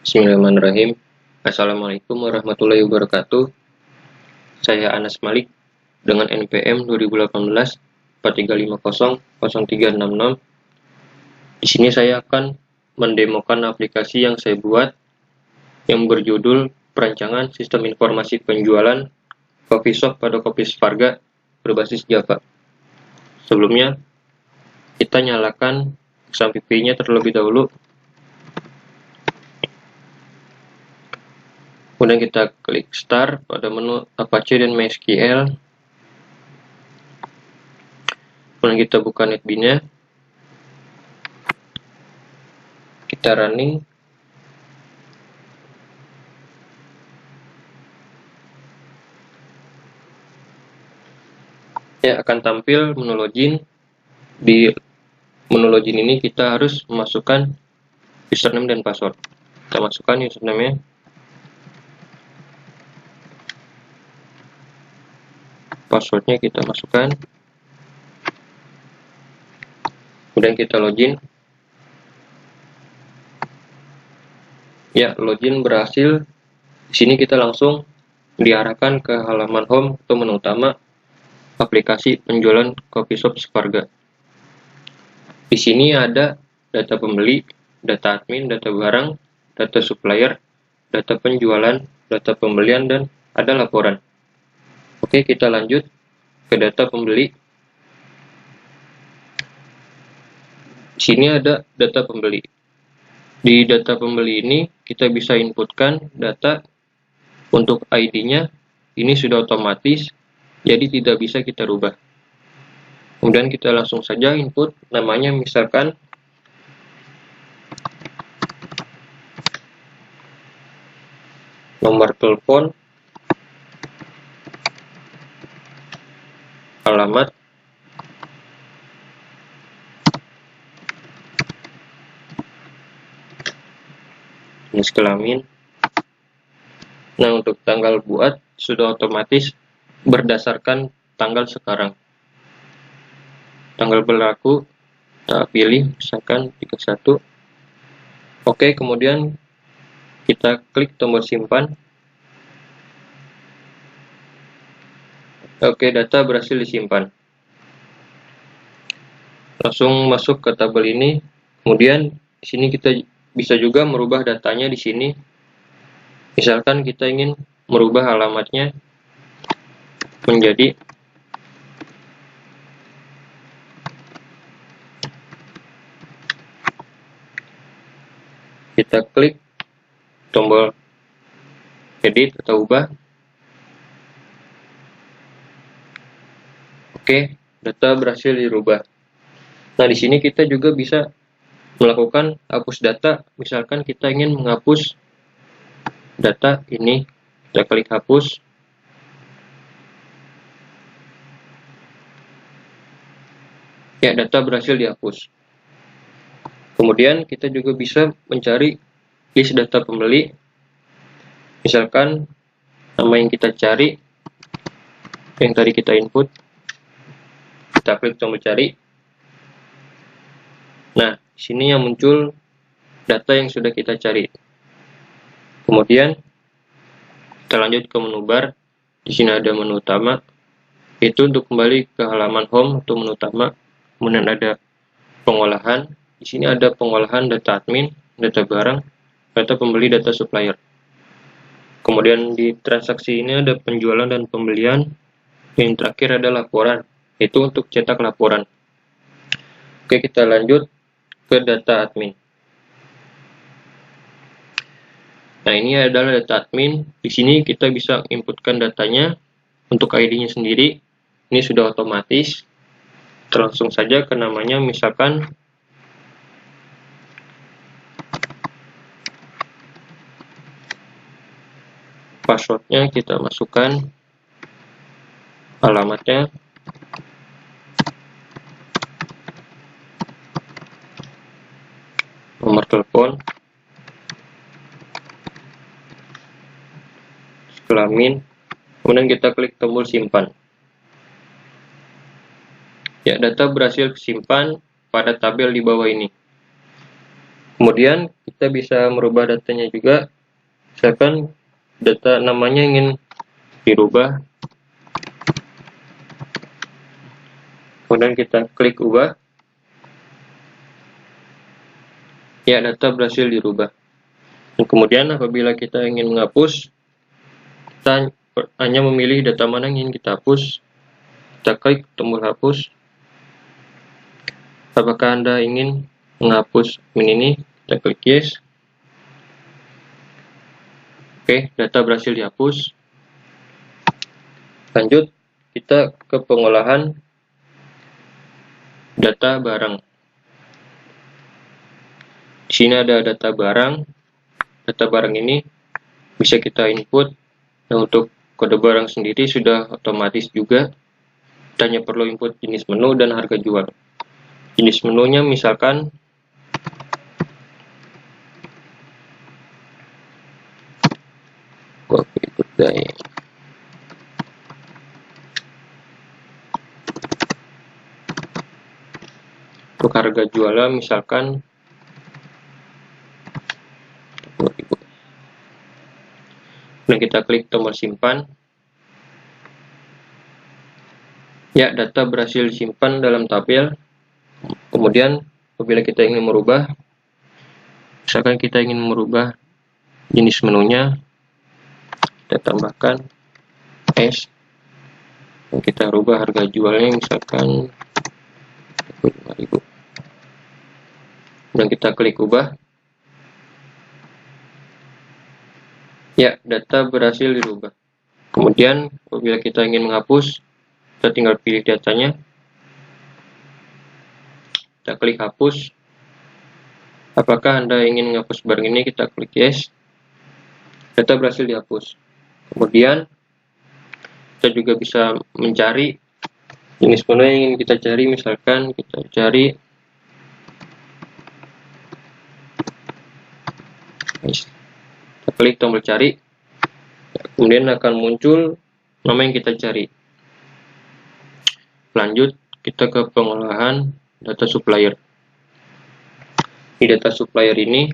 Bismillahirrahmanirrahim. Assalamualaikum warahmatullahi wabarakatuh. Saya Anas Malik dengan NPM 2018 43500366. Di sini saya akan mendemokan aplikasi yang saya buat yang berjudul Perancangan Sistem Informasi Penjualan Coffee Shop pada Kopi Sparga berbasis Java. Sebelumnya, kita nyalakan XAMPP-nya terlebih dahulu. Kemudian kita klik Start pada menu Apache dan MySQL. Kemudian kita buka NetBeans-nya. Kita running. Ya, akan tampil menu login. Di menu login ini kita harus memasukkan username dan password. Kita masukkan username-nya. Passwordnya kita masukkan. Kemudian kita login. Ya, login berhasil. Di sini kita langsung diarahkan ke halaman home atau menu utama aplikasi penjualan Coffee Shop Sparga. Di sini ada data pembeli, data admin, data barang, data supplier, data penjualan, data pembelian, dan ada laporan. Oke, kita lanjut ke data pembeli. Di sini ada data pembeli. Di data pembeli ini kita bisa inputkan data untuk ID-nya. Ini sudah otomatis, jadi tidak bisa kita rubah. Kemudian kita langsung saja input namanya, misalkan nomor telepon, alamat, jenis kelamin. Nah, untuk tanggal buat sudah otomatis berdasarkan tanggal sekarang. Tanggal berlaku kita pilih misalkan 31. Oke, kemudian kita klik tombol simpan. Oke, data berhasil disimpan. Langsung masuk ke tabel ini. Kemudian di sini kita bisa juga merubah datanya di sini. Misalkan kita ingin merubah alamatnya menjadi kita klik tombol edit atau ubah. Oke, data berhasil dirubah. Nah, di sini kita juga bisa melakukan hapus data. Misalkan kita ingin menghapus data ini, kita klik hapus. Ya, data berhasil dihapus. Kemudian kita juga bisa mencari list data pembeli. Misalkan nama yang kita cari, yang tadi kita input, kita klik tombol cari. Nah, di sini yang muncul data yang sudah kita cari. Kemudian kita lanjut ke menu bar. Di sini ada menu utama. Itu untuk kembali ke halaman home atau menu utama. Kemudian ada pengolahan. Di sini ada pengolahan data admin, data barang, data pembeli, data supplier. Kemudian di transaksi ini ada penjualan dan pembelian. Yang terakhir ada laporan. Itu untuk cetak laporan. Oke, kita lanjut ke data admin. Nah, ini adalah data admin. Di sini kita bisa inputkan datanya untuk ID-nya sendiri. Ini sudah otomatis. Kita langsung saja ke namanya, misalkan passwordnya kita masukkan, alamatnya, nomor telepon, kelamin, kemudian kita klik tombol simpan. Ya, data berhasil disimpan pada tabel di bawah ini. Kemudian kita bisa merubah datanya juga, misalkan data namanya ingin dirubah, kemudian kita klik ubah, ya data berhasil dirubah. Dan kemudian apabila kita ingin menghapus, kita hanya memilih data mana yang ingin kita hapus, kita klik tombol hapus. Apakah Anda ingin menghapus ini? Kita klik yes. Oke, data berhasil dihapus. Lanjut, kita ke pengolahan data barang. Di sini ada data barang. Data barang ini bisa kita input. Dan untuk kode barang sendiri sudah otomatis juga. Kita hanya perlu input jenis menu dan harga jual. Jenis menunya misalkan kopi kedai. Untuk harga jualnya misalkan 2000. Dan kita klik tombol simpan. Ya, data berhasil disimpan dalam tabel. Kemudian apabila kita ingin merubah, misalkan kita ingin merubah jenis menunya, kita tambahkan S, dan kita rubah harga jualnya misalkan 25.000, dan kita klik ubah. Ya, data berhasil dirubah. Kemudian apabila kita ingin menghapus, kita tinggal pilih datanya, kita klik hapus. Apakah Anda ingin menghapus barang ini? Kita klik yes. Data berhasil dihapus. Kemudian kita juga bisa mencari jenis menu yang ingin kita cari. Misalkan kita cari kita klik tombol cari, kemudian akan muncul nama yang kita cari. Lanjut, kita ke pengolahan data supplier. Di data supplier ini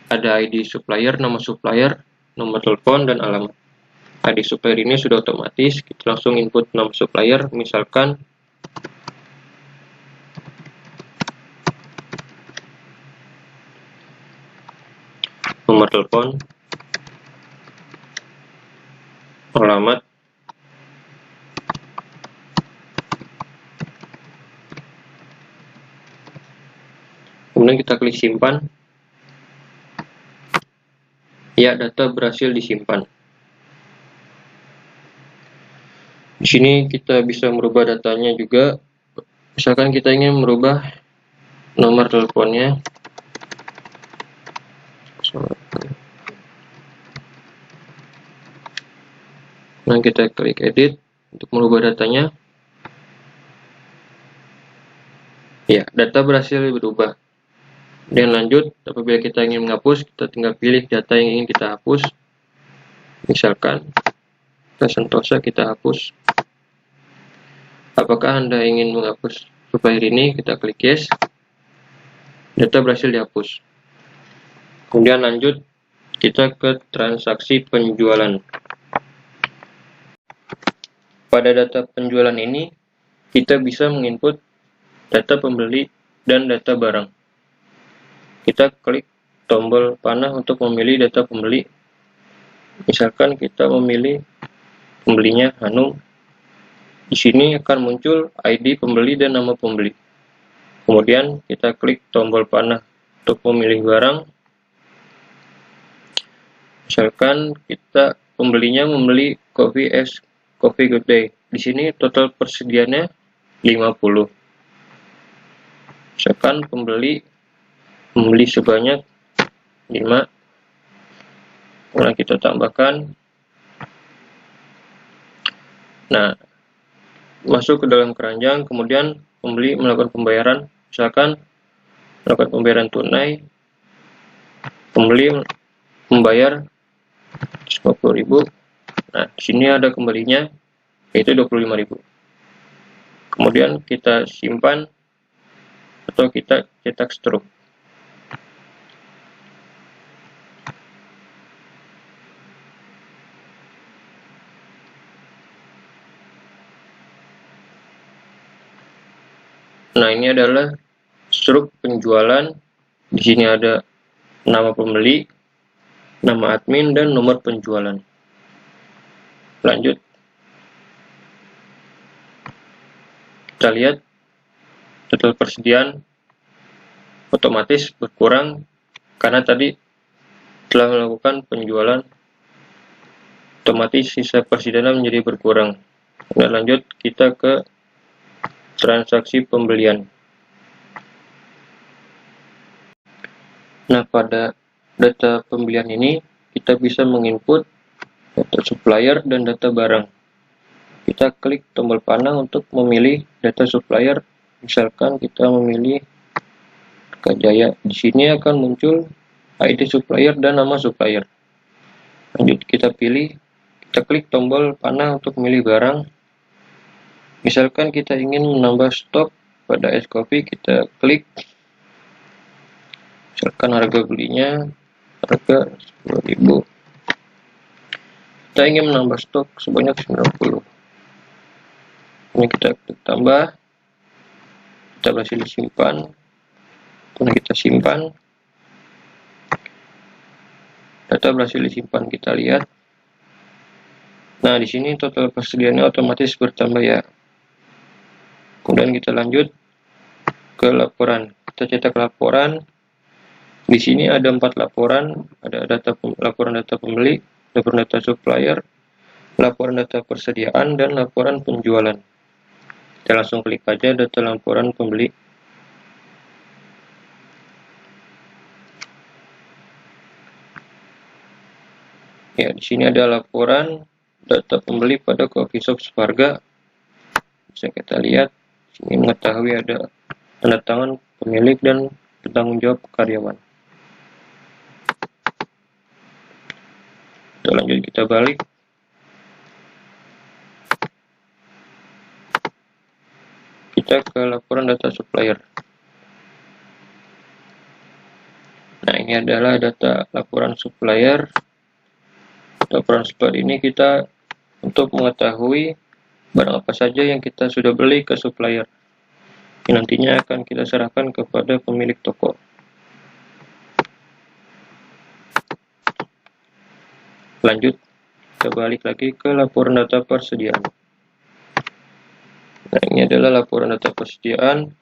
ada ID supplier, nama supplier, nomor telepon, dan alamat. ID supplier ini sudah otomatis, kita langsung input nama supplier, misalkan nomor telepon, alamat, kemudian kita klik simpan. Ya, data berhasil disimpan. Di sini kita bisa merubah datanya juga. Misalkan kita ingin merubah nomor teleponnya, nah kita klik edit untuk merubah datanya. Ya, data berhasil berubah. Dan lanjut, apabila kita ingin menghapus, kita tinggal pilih data yang ingin kita hapus. Misalkan Sentosa, kita hapus. Apakah Anda ingin menghapus supplier ini? Kita klik yes. Data berhasil dihapus. Kemudian lanjut, kita ke transaksi penjualan. Pada data penjualan ini, kita bisa menginput data pembeli dan data barang. Kita klik tombol panah untuk memilih data pembeli. Misalkan kita memilih pembelinya Hanum. Di sini akan muncul ID pembeli dan nama pembeli. Kemudian kita klik tombol panah untuk memilih barang. Misalkan kita pembelinya membeli coffee good day. Di sini total persediaannya 50. Misalkan pembeli membeli sebanyak 5. Kemudian kita tambahkan. Nah, masuk ke dalam keranjang, kemudian pembeli melakukan pembayaran. Misalkan melakukan pembayaran tunai, pembeli membayar 50.000. Nah, di sini ada kembalinya, yaitu 25.000. Kemudian kita simpan atau kita cetak struk. Nah, ini adalah struk penjualan. Di sini ada nama pembeli, nama admin, dan nomor penjualan. Lanjut. Kita lihat total persediaan otomatis berkurang karena tadi telah melakukan penjualan, otomatis sisa persediaan menjadi berkurang. Nah, lanjut kita ke transaksi pembelian. Nah, pada data pembelian ini kita bisa menginput data supplier dan data barang. Kita klik tombol panah untuk memilih data supplier. Misalkan kita memilih Kajaya. Di sini akan muncul ID supplier dan nama supplier. Lanjut kita pilih, kita klik tombol panah untuk memilih barang. Misalkan kita ingin menambah stok pada es kopi, kita klik. Misalkan harga belinya harga 10.000. Kita ingin menambah stok sebanyak 90. Ini kita klik tambah. Kita berhasil disimpan. Nah, kita simpan. Data berhasil disimpan, kita lihat. Nah, di sini total persediaannya otomatis bertambah ya. Kemudian kita lanjut ke laporan. Kita cetak laporan. Di sini ada 4 laporan. Ada laporan data pembeli, laporan data supplier, laporan data persediaan, dan laporan penjualan. Kita langsung klik aja data laporan pembeli. Ya, di sini ada laporan data pembeli pada coffee shop Separga. Bisa kita lihat, sini mengetahui ada tanda tangan pemilik dan penanggung jawab karyawan. Kita lanjut, kita balik. Kita ke laporan data supplier. Nah, ini adalah data laporan supplier. Laporan supplier ini kita untuk mengetahui barang apa saja yang kita sudah beli ke supplier. Ini nantinya akan kita serahkan kepada pemilik toko. Lanjut, kita balik lagi ke laporan data persediaan. Nah, ini adalah laporan data persediaan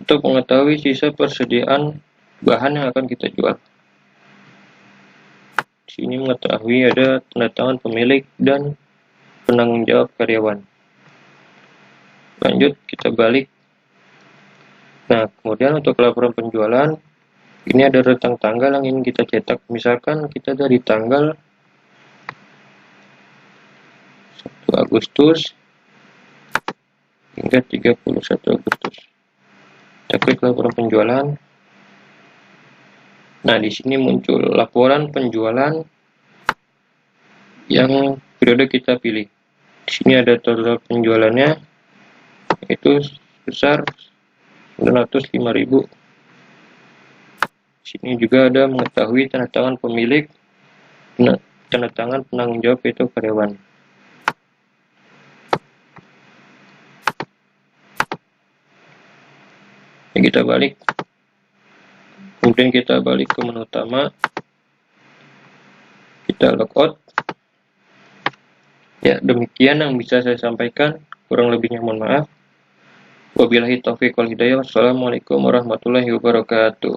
untuk mengetahui sisa persediaan bahan yang akan kita jual. Di sini mengetahui ada tanda tangan pemilik dan penanggung jawab karyawan. Lanjut, kita balik. Nah, kemudian untuk laporan penjualan, ini ada rentang tanggal yang ingin kita cetak. Misalkan kita dari tanggal 1 Agustus hingga 31 Agustus. Kita klik laporan penjualan. Nah, di sini muncul laporan penjualan yang periode kita pilih. Di sini ada total penjualannya, itu sebesar 905.000. Di sini juga ada mengetahui tanda tangan pemilik, tanda tangan penanggung jawab yaitu karyawan. Ini kita balik. Kemudian kita balik ke menu utama. Kita logout. Ya, demikian yang bisa saya sampaikan. Kurang lebihnya mohon maaf. Wabillahi taufiq wal hidayah. Wassalamualaikum warahmatullahi wabarakatuh.